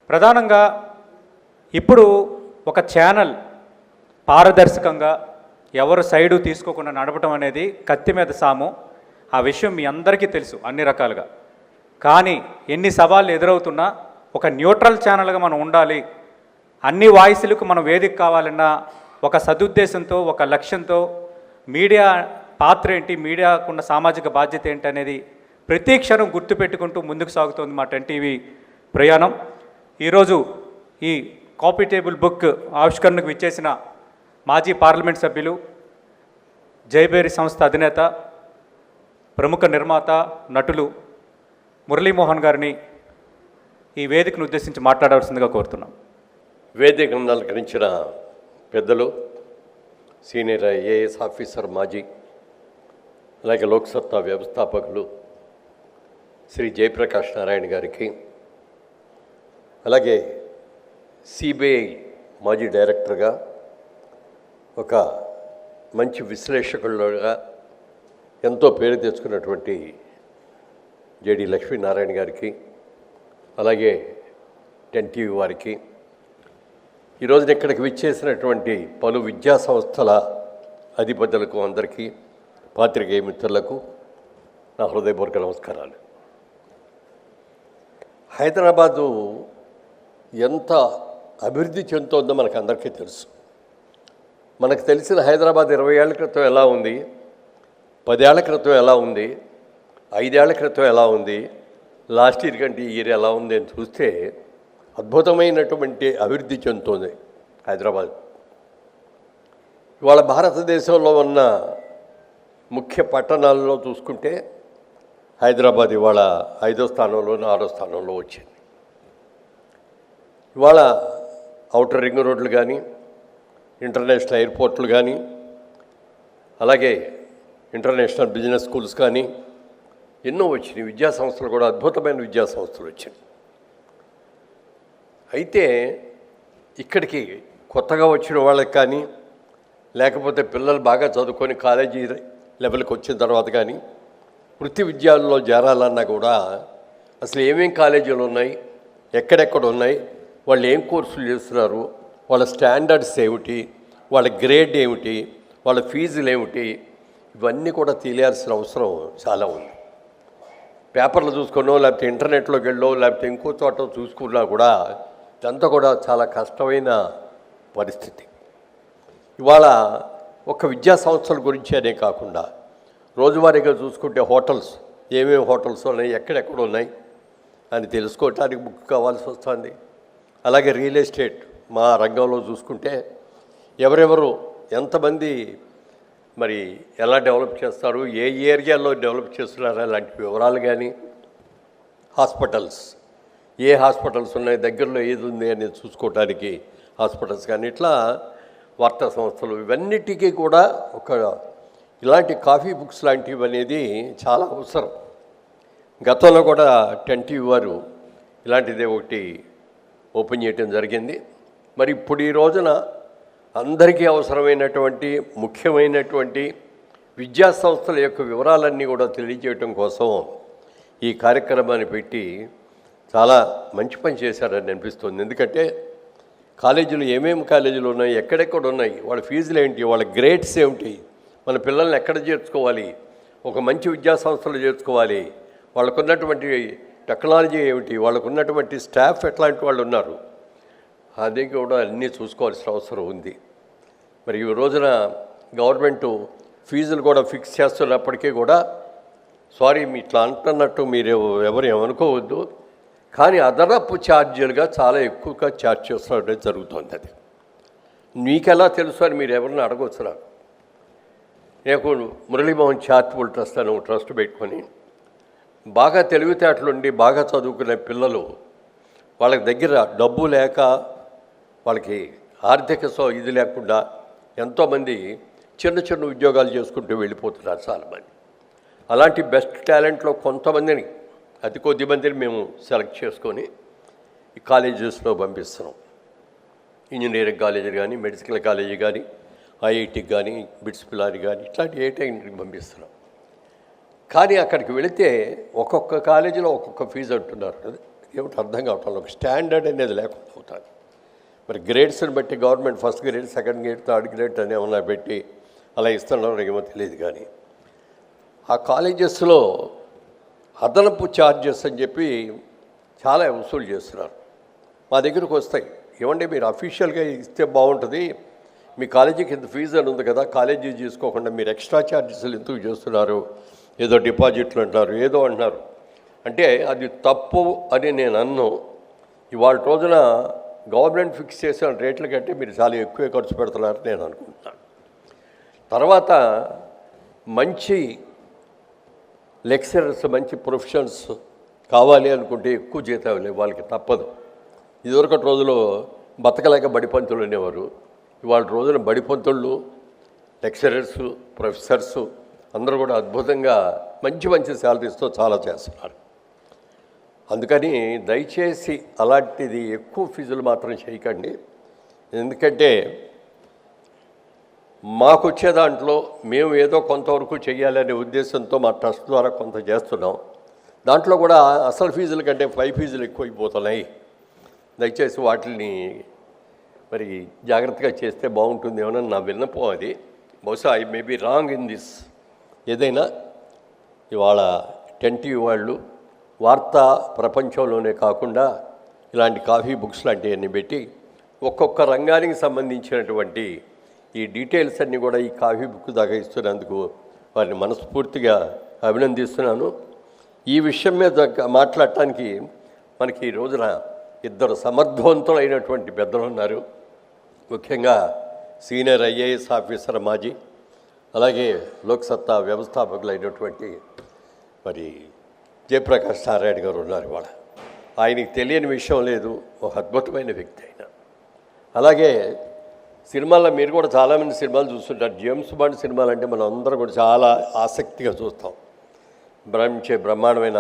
ప్రధానంగా ఇప్పుడు ఒక ఛానల్ పారదర్శకంగా ఎవరు సైడు తీసుకోకుండా నడపడం అనేది కత్తి మీద సాము. ఆ విషయం మీ అందరికీ తెలుసు అన్ని రకాలుగా. కానీ ఎన్ని సవాళ్ళు ఎదురవుతున్నా ఒక న్యూట్రల్ ఛానల్గా మనం ఉండాలి, అన్ని వాయిస్లకు మనం వేదిక కావాలన్నా ఒక సదుద్దేశంతో, ఒక లక్ష్యంతో మీడియా పాత్ర ఏంటి, మీడియాకున్న సామాజిక బాధ్యత ఏంటి అనేది ప్రతి క్షణం గుర్తుపెట్టుకుంటూ ముందుకు సాగుతోంది మా 10 టీవీ ప్రయాణం. ఈరోజు ఈ కాపీ టేబుల్ బుక్ ఆవిష్కరణకు విచ్చేసిన మాజీ పార్లమెంట్ సభ్యులు, జైబేరి సంస్థ అధినేత, ప్రముఖ నిర్మాత, నటులు మురళీమోహన్ గారిని ఈ వేదికను ఉద్దేశించి మాట్లాడవలసిందిగా కోరుతున్నాం. వేదికను అలంకరించిన పెద్దలు, సీనియర్ ఐఏఎస్ ఆఫీసర్, మాజీ, అలాగే లోక్సత్తా వ్యవస్థాపకులు శ్రీ జయప్రకాష్ నారాయణ గారికి, అలాగే సిబిఐ మాజీ డైరెక్టర్గా, ఒక మంచి విశ్లేషకులుగా ఎంతో పేరు తెచ్చుకున్నటువంటి జేడి లక్ష్మీనారాయణ గారికి, అలాగే 10 టీవీ వారికి, ఈరోజున ఇక్కడికి విచ్చేసినటువంటి పలు విద్యా సంస్థల అధిపతులకు, అందరికీ, పాత్రికేయ మిత్రులకు నా హృదయపూర్వక నమస్కారాలు. హైదరాబాదు ఎంత అభివృద్ధి చెందుతోందో మనకు అందరికీ తెలుసు. మనకు తెలిసిన హైదరాబాద్ 20 ఏళ్ల క్రితం ఎలా ఉంది, 10 ఏళ్ల క్రితం ఎలా ఉంది, 5 ఏళ్ల క్రితం ఎలా ఉంది, లాస్ట్ ఇయర్ కంటే ఈ ఇయర్ ఎలా ఉంది అని చూస్తే అద్భుతమైనటువంటి అభివృద్ధి చెందుతోంది హైదరాబాద్. ఇవాళ భారతదేశంలో ఉన్న ముఖ్య పట్టణాలలో చూసుకుంటే హైదరాబాద్ ఇవాళ 5వ స్థానంలో, 6వ స్థానంలో వచ్చింది. ఇవాళ ఔటర్ రింగ్ రోడ్లు కానీ, ఇంటర్నేషనల్ ఎయిర్పోర్ట్లు కానీ, అలాగే ఇంటర్నేషనల్ బిజినెస్ స్కూల్స్ కానీ ఎన్నో వచ్చినాయి. విద్యా సంస్థలు కూడా అద్భుతమైన విద్యా సంస్థలు వచ్చినాయి. అయితే ఇక్కడికి కొత్తగా వచ్చిన వాళ్ళకి కానీ, లేకపోతే పిల్లలు బాగా చదువుకొని కాలేజీ లెవెల్కి వచ్చిన తర్వాత కానీ వృత్తి విద్యాల్లో చేరాలన్నా కూడా అసలు ఏమేం కాలేజీలు ఉన్నాయి, ఎక్కడెక్కడ ఉన్నాయి, వాళ్ళు ఏం కోర్సులు చేస్తున్నారు, వాళ్ళ స్టాండర్డ్స్ ఏమిటి, వాళ్ళ గ్రేడ్ ఏమిటి, వాళ్ళ ఫీజులు ఏమిటి, ఇవన్నీ కూడా తెలియాల్సిన అవసరం చాలా ఉంది. పేపర్లు చూసుకున్నో, లేకపోతే ఇంటర్నెట్లోకి వెళ్ళో, లేకపోతే ఇంకో చోట చూసుకున్నా కూడా ఇదంతా కూడా చాలా కష్టమైన పరిస్థితి. ఇవాళ ఒక విద్యా సంస్థల గురించి అనే కాకుండా రోజువారీగా చూసుకుంటే హోటల్స్, ఏమేమి హోటల్స్ ఉన్నాయి, ఎక్కడెక్కడ ఉన్నాయి అని తెలుసుకోవటానికి బుక్ కావాల్సి వస్తుంది. అలాగే రియల్ ఎస్టేట్ మా రంగంలో చూసుకుంటే ఎవరెవరు ఎంతమంది మరి ఎలా డెవలప్ చేస్తారు, ఏ ఏరియాలో డెవలప్ చేస్తున్నారు అలాంటి వివరాలు కానీ, హాస్పిటల్స్, ఏ హాస్పిటల్స్ ఉన్నాయి, దగ్గరలో ఏది ఉంది అనేది చూసుకోవటానికి హాస్పిటల్స్ కానీ, ఇట్లా వార్తా సంస్థలు, ఇవన్నిటికీ కూడా ఒక ఇలాంటి కాఫీ బుక్స్ లాంటివి అనేది చాలా అవసరం. గతంలో కూడా 10 టీవీ వారు ఇలాంటిదే ఒకటి ఓపెన్ చేయడం జరిగింది. మరి ఇప్పుడు ఈ రోజున అందరికీ అవసరమైనటువంటి ముఖ్యమైనటువంటి విద్యా సంస్థల యొక్క వివరాలన్నీ కూడా తెలియజేయటం కోసం ఈ కార్యక్రమాన్ని పెట్టి చాలా మంచి పని చేశారని అనిపిస్తుంది. ఎందుకంటే కాలేజీలు, ఏమేమి కాలేజీలు ఉన్నాయి, ఎక్కడెక్కడ ఉన్నాయి, వాళ్ళ ఫీజులు ఏంటి, వాళ్ళ గ్రేడ్స్ ఏమిటి, మన పిల్లల్ని ఎక్కడ చేర్చుకోవాలి, ఒక మంచి విద్యా సంస్థలు చేర్చుకోవాలి, వాళ్ళకున్నటువంటి టెక్నాలజీ ఏమిటి, వాళ్ళకున్నటువంటి స్టాఫ్ ఎట్లాంటి వాళ్ళు ఉన్నారు, అది కూడా అన్నీ చూసుకోవాల్సిన అవసరం ఉంది. మరి ఈ రోజున గవర్నమెంటు ఫీజులు కూడా ఫిక్స్ చేస్తున్నప్పటికీ కూడా, సారీ మీ ఇట్లా అంటున్నట్టు మీరు ఎవరు ఏమనుకోవద్దు, కానీ అదనపు ఛార్జీలుగా చాలా ఎక్కువగా ఛార్జ్ చేస్తున్నట్టు జరుగుతుంది. అది మీకెలా తెలుసు అని మీరు ఎవరిని అడగవచ్చు. నాకు మురళీమోహన్ చారిటబుల్ ట్రస్ట్ అని ట్రస్ట్ పెట్టుకొని బాగా తెలివితేటలుండి బాగా చదువుకునే పిల్లలు, వాళ్ళకి దగ్గర డబ్బు లేక, వాళ్ళకి ఆర్థిక ఇది లేకుండా ఎంతోమంది చిన్న చిన్న ఉద్యోగాలు చేసుకుంటూ వెళ్ళిపోతున్నారు చాలామంది. అలాంటి బెస్ట్ టాలెంట్లో కొంతమందిని, అతి కొద్ది మందిని మేము సెలెక్ట్ చేసుకొని ఈ కాలేజెస్లో పంపిస్తున్నాం. ఇంజనీరింగ్ కాలేజీ కానీ, మెడికల్ కాలేజీ కానీ, ఐఐటికి కానీ, బిట్స్ పిల్లారి కానీ, ఇట్లాంటి ఏ టైంకి పంపిస్తున్నాం. కానీ అక్కడికి వెళితే ఒక్కొక్క కాలేజీలో ఒక్కొక్క ఫీజు అంటున్నారు. ఏమిటి అర్థం కావటం ఒక స్టాండర్డ్ అనేది లేకుండా అవుతుంది. మరి గ్రేడ్స్ని బట్టి government first grade, second grade, third grade అని ఏమన్నా పెట్టి అలా ఇస్తున్నారో ఏమో తెలియదు. కానీ ఆ కాలేజెస్లో అదనపు ఛార్జెస్ అని చెప్పి చాలా వసూలు చేస్తున్నారు. మా దగ్గరకు వస్తాయి, ఏమంటే మీరు అఫీషియల్గా ఇస్తే బాగుంటుంది, మీ కాలేజీకి ఇంత ఫీజు అని ఉంది కదా, కాలేజీ తీసుకోకుండా మీరు ఎక్స్ట్రా ఛార్జెస్లు ఎందుకు చేస్తున్నారు, ఏదో డిపాజిట్లు అంటున్నారు, ఏదో అంటున్నారు. అంటే అది తప్పు అని నేను అన్ను. ఇవాళ రోజున గవర్నమెంట్ ఫిక్స్ చేసిన రేట్ల కంటే మీరు చాలా ఎక్కువే ఖర్చు పెడుతున్నారని నేను అనుకుంటున్నాను. తర్వాత మంచి లెక్చరర్స్, మంచి ప్రొఫెషన్స్ కావాలి అనుకుంటే ఎక్కువ జీతాలు వాళ్ళకి తప్పదు. ఇదివరకటి రోజులో బతకలేక బడిపంతులు అనేవారు. ఇవాళ రోజున బడిపంతుళ్ళు, లెక్చరర్స్, ప్రొఫెసర్స్ అందరూ కూడా అద్భుతంగా మంచి మంచి శాలరీస్తో చాలా చేస్తున్నారు. అందుకని దయచేసి అలాంటిది ఎక్కువ ఫీజులు మాత్రం చేయకండి. ఎందుకంటే మాకు వచ్చే దాంట్లో మేము ఏదో కొంతవరకు చేయాలనే ఉద్దేశంతో మా ట్రస్ట్ ద్వారా కొంత చేస్తున్నాం. దాంట్లో కూడా అసలు ఫీజుల కంటే పై ఫీజులు ఎక్కువైపోతున్నాయి. దయచేసి వాటిని మరి జాగ్రత్తగా చేస్తే బాగుంటుందేమో నా విన్నపం. అది బహుశా I may be wrong in this. ఏదైనా ఇవాళ 10TV వాళ్ళు వార్తా ప్రపంచంలోనే కాకుండా ఇలాంటి కాఫీ బుక్స్ లాంటివన్నీ పెట్టి ఒక్కొక్క రంగానికి సంబంధించినటువంటి ఈ డీటెయిల్స్ అన్నీ కూడా ఈ కాఫీ బుక్ దాకా ఇస్తున్నందుకు వారిని మనస్ఫూర్తిగా అభినందిస్తున్నాను. ఈ విషయం మీద మాట్లాడటానికి మనకి ఈ రోజున ఇద్దరు సమర్థవంతులైనటువంటి పెద్దలు ఉన్నారు. ముఖ్యంగా సీనియర్ IAS ఆఫీసర్ మాజీ, అలాగే లోక్సత్తా వ్యవస్థాపకులైనటువంటి మరి జయప్రకాష్ నారాయణ గారు ఉన్నారు. ఇవాళ ఆయనకి తెలియని విషయం లేదు, ఒక అద్భుతమైన వ్యక్తి అయిన. అలాగే సినిమాల్లో మీరు కూడా చాలామంది సినిమాలు చూస్తుంటారు. జేమ్స్ బాండ్ సినిమాలు అంటే మనం అందరం కూడా చాలా ఆసక్తిగా చూస్తాం. బ్రహ్మాండమైన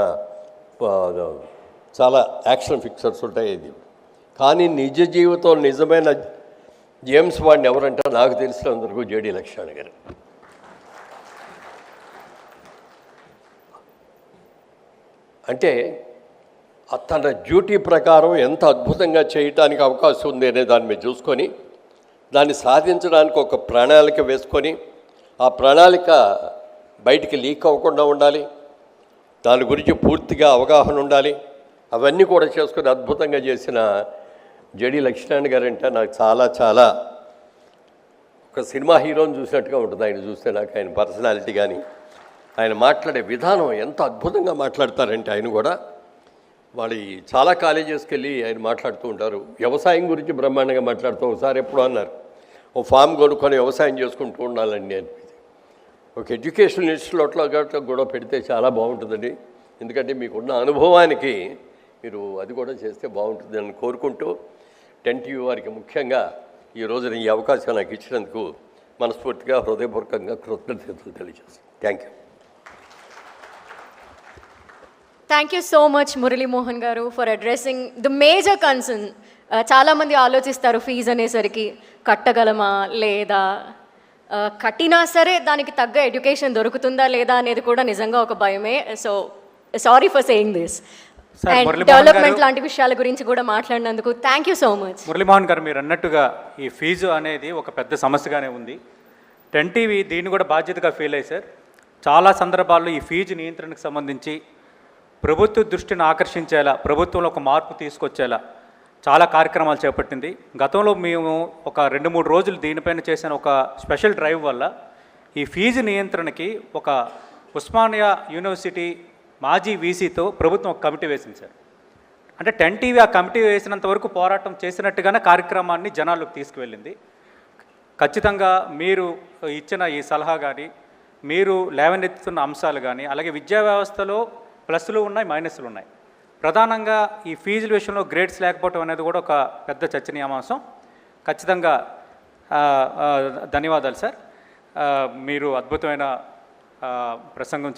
చాలా యాక్షన్ పిక్చర్స్ ఉంటాయి. ఇది కానీ నిజ జీవితంలో నిజమైన జేమ్స్ బాండ్ ఎవరంటే నాకు తెలిసినందుకు జేడి లక్ష్మణ్ గారు. అంటే తన డ్యూటీ ప్రకారం ఎంత అద్భుతంగా చేయటానికి అవకాశం ఉంది అనే దాన్ని మీరు చూసుకొని దాన్ని సాధించడానికి ఒక ప్రణాళిక వేసుకొని ఆ ప్రణాళిక బయటికి లీక్ అవ్వకుండా ఉండాలి, దాని గురించి పూర్తిగా అవగాహన ఉండాలి. అవన్నీ కూడా చేసుకొని అద్భుతంగా చేసిన జేడి లక్ష్మణ్ గారు అంటే నాకు చాలా చాలా ఒక సినిమా హీరోని చూసినట్టుగా ఉంటుంది. ఆయన చూస్తే నాకు ఆయన పర్సనాలిటీ కానీ ఆయన మాట్లాడే విధానం ఎంత అద్భుతంగా మాట్లాడతారంటే ఆయన కూడా వాళ్ళు చాలా కాలేజెస్కి వెళ్ళి ఆయన మాట్లాడుతూ ఉంటారు. వ్యవసాయం గురించి బ్రహ్మాండంగా మాట్లాడుతూ ఒకసారి ఎప్పుడో అన్నారు, ఓ ఫామ్ కొనుక్కొని వ్యవసాయం చేసుకుంటూ ఉండాలండి అనిపించింది. ఒక ఎడ్యుకేషన్ ఇన్స్టిట్యూట్లో కూడా పెడితే చాలా బాగుంటుందండి. ఎందుకంటే మీకున్న అనుభవానికి మీరు అది కూడా చేస్తే బాగుంటుంది అని కోరుకుంటూ 10TV వారికి ముఖ్యంగా ఈ రోజున ఈ అవకాశం నాకు ఇచ్చినందుకు మనస్ఫూర్తిగా హృదయపూర్వకంగా కృతజ్ఞతలు తెలియజేస్తాను. Thank you. Thank you so much, Murali Mohan garu, for addressing the major concern. చాలామంది ఆలోచిస్తారు ఫీజు అనేసరికి కట్టగలమా లేదా, కట్టినా సరే దానికి తగ్గ ఎడ్యుకేషన్ దొరుకుతుందా లేదా అనేది కూడా నిజంగా ఒక భయమే. So sorry for saying this. And development లాంటి విషయాల గురించి కూడా మాట్లాడినందుకు thank you so much. Muralimohan గారు, మీరు అన్నట్టుగా ఈ ఫీజు అనేది ఒక పెద్ద సమస్యగానే ఉంది. 10TV దీన్ని కూడా బాధ్యతగా ఫీల్ అయ్యి సార్, చాలా సందర్భాల్లో ఈ ఫీజు నియంత్రణకు సంబంధించి ప్రభుత్వ దృష్టిని ఆకర్షించేలా, ప్రభుత్వంలో ఒక మార్పు తీసుకొచ్చేలా చాలా కార్యక్రమాలు చేపట్టింది. గతంలో మేము ఒక 2-3 రోజులు దీనిపైన చేసిన ఒక స్పెషల్ డ్రైవ్ వల్ల ఈ ఫీజు నియంత్రణకి ఒక ఉస్మానియా యూనివర్సిటీ మాజీ వీసీతో ప్రభుత్వం ఒక కమిటీ వేసింది సార్. అంటే 10TV ఆ కమిటీ వేసినంత వరకు పోరాటం చేసినట్టుగానే కార్యక్రమాన్ని జనాల్లోకి తీసుకువెళ్ళింది. ఖచ్చితంగా మీరు ఇచ్చిన ఈ సలహా కానీ, మీరు లేవనెత్తుతున్న అంశాలు కానీ, అలాగే విద్యా వ్యవస్థలో ప్లస్లు ఉన్నాయి, మైనస్లు ఉన్నాయి. ప్రధానంగా ఈ ఫీజుల విషయంలో గ్రేడ్స్ లేకపోవడం అనేది కూడా ఒక పెద్ద చర్చనీయాంశం. ఖచ్చితంగా ధన్యవాదాలు సార్. మీరు అద్భుతమైన ప్రసంగం